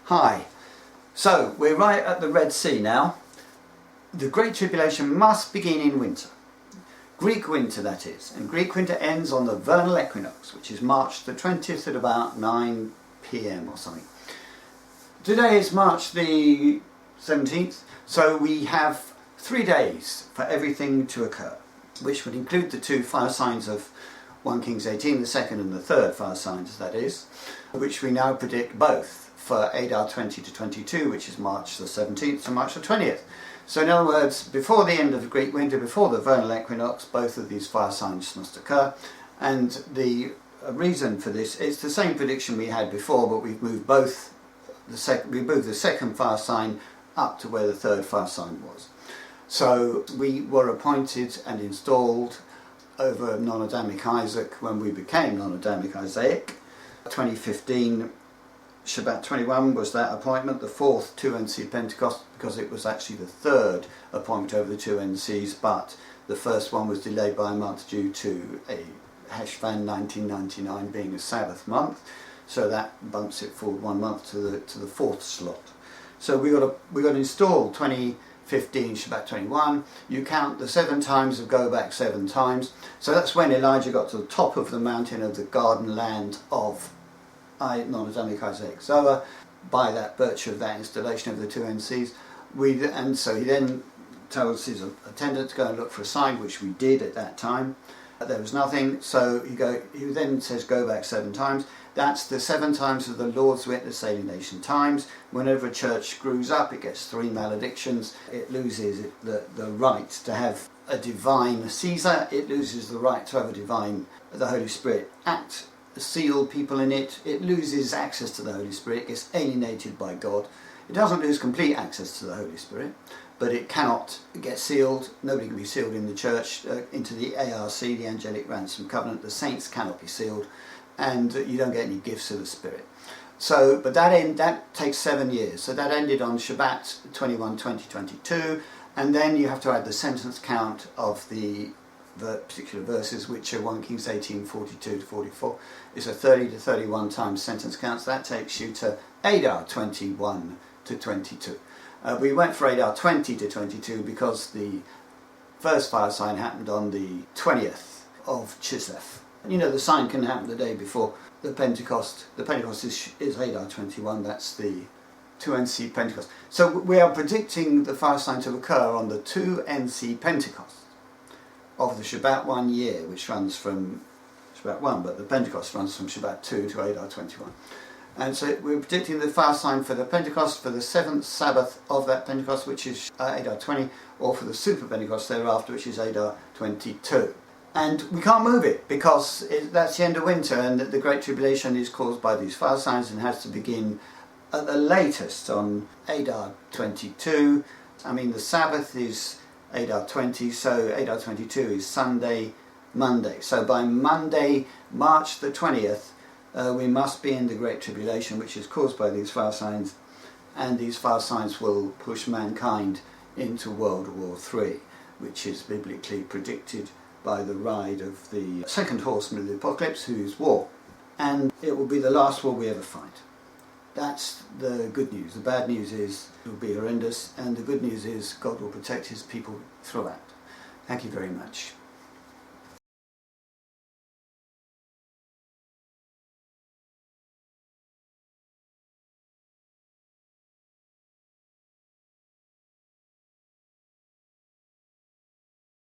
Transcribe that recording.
Hi. So we're right at the Red Sea now. The Great Tribulation must begin in winter. Greek winter, that is. And Greek winter ends on the vernal equinox, which is March the 20th at about 9 p.m. or something. Today is March the 17th, so we have 3 days for everything to occur, which would include the two fire signs of 1 Kings 18, the second and the third fire signs, that is, which we now predict both for Adar 20 to 22, which is March the 17th to March the 20th. So in other words, before the end of the Greek winter, before the vernal equinox, both of these fire signs must occur. And the reason for this is the same prediction we had before, but we've moved we moved the second fire sign up to where the third fire sign was. So we were appointed and installed over non-Adamic Isaac when we became non-Adamic Isaic. 2015 Shabbat 21 was that appointment, the fourth 2NC Pentecost, because it was actually the third appointment over the 2NCs, but the first one was delayed by a month due to a Heshvan 1999 being a Sabbath month, so that bumps it forward 1 month to the fourth slot. So we got installed 2015 Shabbat 21. You count the 7 times of go back 7 times. So that's when Elijah got to the top of the mountain of the garden land of non-Adamic Isaiah Zoa, by that virtue of that installation of the 2NCs. And so he then tells his attendant to go and look for a sign, which we did at that time. There was nothing, so he then says go back 7 times. That's the 7 times of the Lord's witness alienation times. Whenever a church screws up, it gets 3 maledictions. It loses the right to have a divine Caesar. It loses the right to have the Holy Spirit act, seal people in it. It loses access to the Holy Spirit. It gets alienated by God. It doesn't lose complete access to the Holy Spirit, but it cannot get sealed. Nobody can be sealed in the church into the ARC, the Angelic Ransom Covenant. The saints cannot be sealed, and you don't get any gifts of the Spirit. So, but that takes 7 years. So that ended on Shabbat 21, 2022, and then you have to add the sentence count of the particular verses, which are 1 Kings 18, 42 to 44. It's a 30 to 31 times sentence counts. That takes you to Adar 21 to 22. We went for Adar 20 to 22 because the first fire sign happened on the 20th of Chislev. You know, the sign can happen the day before the Pentecost. The Pentecost is Adar 21, that's the 2NC Pentecost. So we are predicting the fire sign to occur on the 2NC Pentecost of the Shabbat 1 year, which runs from Shabbat 1, but the Pentecost runs from Shabbat 2 to Adar 21. And so we're predicting the fire sign for the Pentecost, for the 7th Sabbath of that Pentecost, which is Adar 20, or for the Super Pentecost thereafter, which is Adar 22. And we can't move it because that's the end of winter, and the Great Tribulation is caused by these fire signs and has to begin at the latest on Adar 22. I mean, the Sabbath is Adar 20, so Adar 22 is Sunday, Monday. So by Monday, March the 20th, we must be in the Great Tribulation, which is caused by these fire signs, and these fire signs will push mankind into World War III, which is biblically predicted by the ride of the second horseman of the apocalypse, who is war. And it will be the last war we ever fight. That's the good news. The bad news is it will be horrendous, and the good news is God will protect his people throughout. Thank you very much.